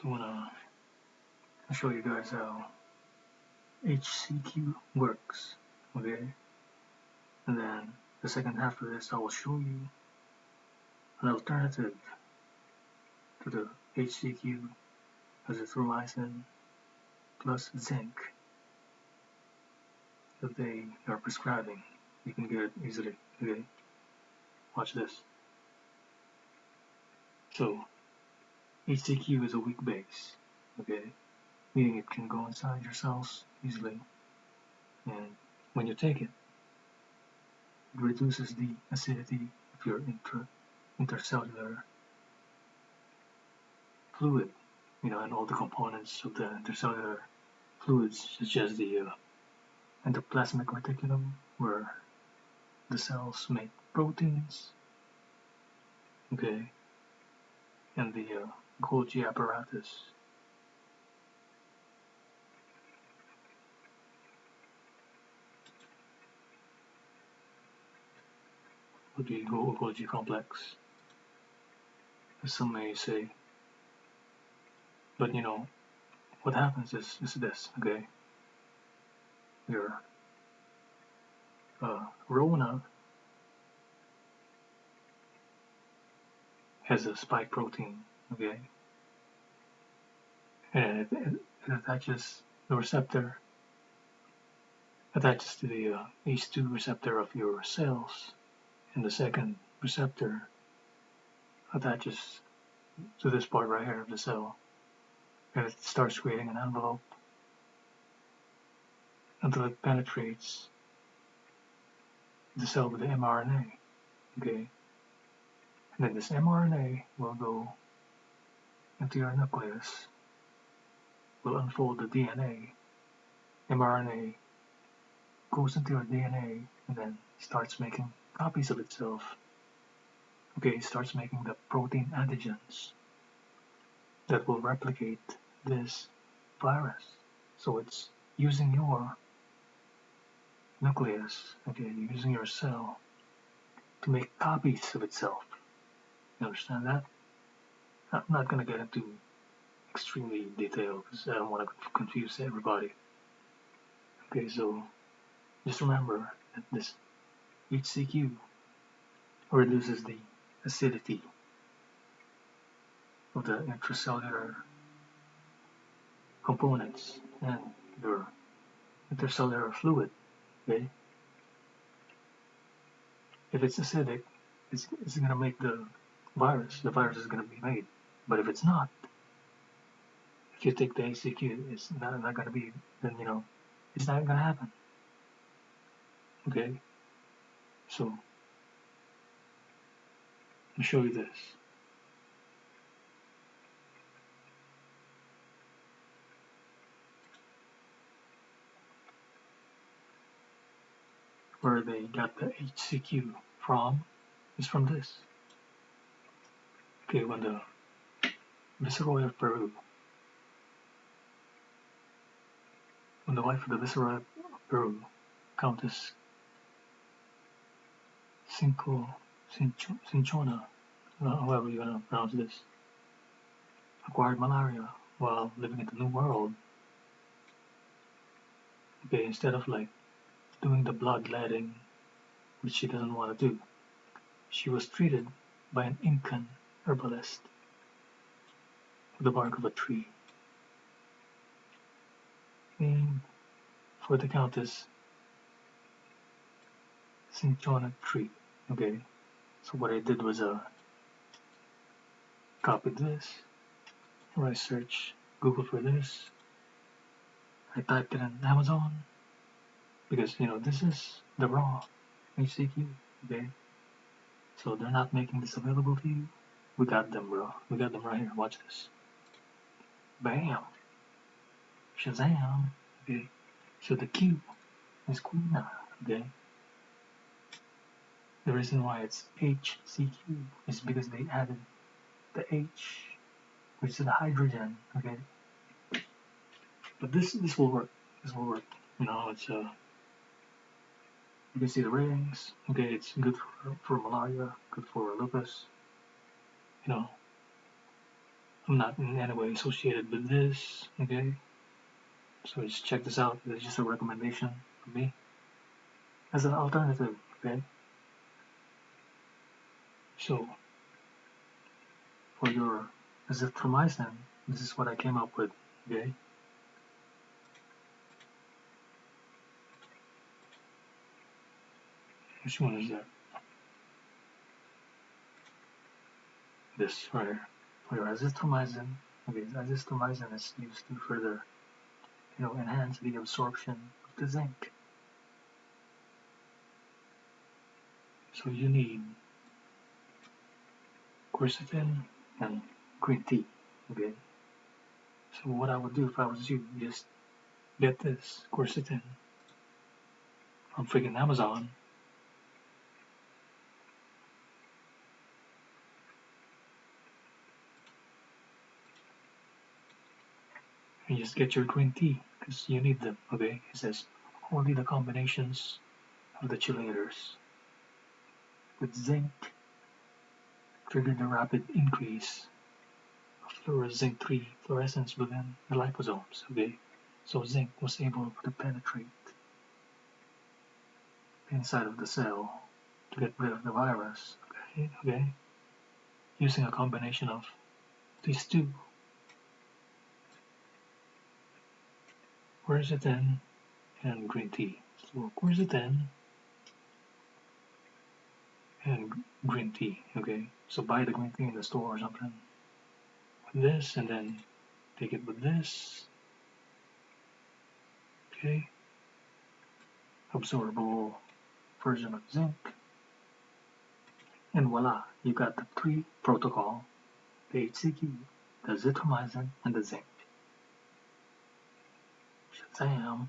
So I'll show you guys how HCQ works, okay? And then the second half of this, I will show you an alternative to the HCQ, Azithromycin plus zinc that they are prescribing. You can get it easily, okay? Watch this. So HCQ is a weak base, okay? Meaning it can go inside your cells easily, and when you take it, it reduces the acidity of your intercellular fluid, and all the components of the intercellular fluids, such as the endoplasmic reticulum, where the cells make proteins, okay, and the Golgi apparatus. Or the Golgi complex, as some may say. But what happens is this, okay? Your Rona has a spike protein, okay? And it attaches the receptor, attaches to the ACE2 receptor of your cells, and the second receptor attaches to this part right here of the cell, and it starts creating an envelope until it penetrates the cell with the mRNA, okay? And then this mRNA will go into your nucleus, will unfold the DNA. mRNA goes into your DNA and then starts making copies of itself. Okay, it starts making the protein antigens that will replicate this virus. So it's using your nucleus, okay, using your cell to make copies of itself. You understand that? I'm not going to get into extremely detail because I don't want to confuse everybody. Okay, so just remember that this HCQ reduces the acidity of the intracellular components and your intercellular fluid, okay? If it's acidic, it's going to make the virus is going to be made. But if it's not, if you take the HCQ, it's not going to be, then it's not going to happen, okay? So, let me show you this. Where they got the HCQ from is from this. Okay, when the Viceroy of Peru, when the wife of the Viceroy of Peru, Countess Cinchona, however you want to pronounce this, acquired malaria while living in the New World. Okay, instead of doing the bloodletting, which she doesn't want to do, she was treated by an Incan herbalist with the bark of a tree. And for the Countess Cinchona tree, okay, so what I did was copied this, or I searched Google for this, I typed it in Amazon, because this is the raw HCQ, okay? So they're not making this available to you. We got them, bro. We got them right here. Watch this. Bam. Shazam. Okay. So the Q is Quina, okay? The reason why it's HCQ is because they added the H, which is the hydrogen, okay? But this will work. This will work. It's you can see the ratings. Okay, it's good for malaria, good for lupus. I'm not in any way associated with this, okay? So just check this out. It's just a recommendation for me as an alternative, okay? So for your azithromycin, this is what I came up with, okay? Which one is that? This right here. For your azithromycin, okay, azithromycin is used to further, enhance the absorption of the zinc. So you need quercetin and green tea, okay? So what I would do if I was you, just get this quercetin from freaking Amazon. And just get your green tea, because you need them, okay? It says only the combinations of the chelators with zinc triggered the rapid increase of zinc 3 fluorescence within the liposomes, okay? So zinc was able to penetrate inside of the cell to get rid of the virus, okay? Using a combination of these two. Quercetin and green tea. So quercetin and green tea, okay? So buy the green tea in the store or something. With this, and then take it with this, okay? Absorbable version of zinc. And voila, you got the 3 protocol, the HCQ, the azithromycin, and the zinc. Shazam!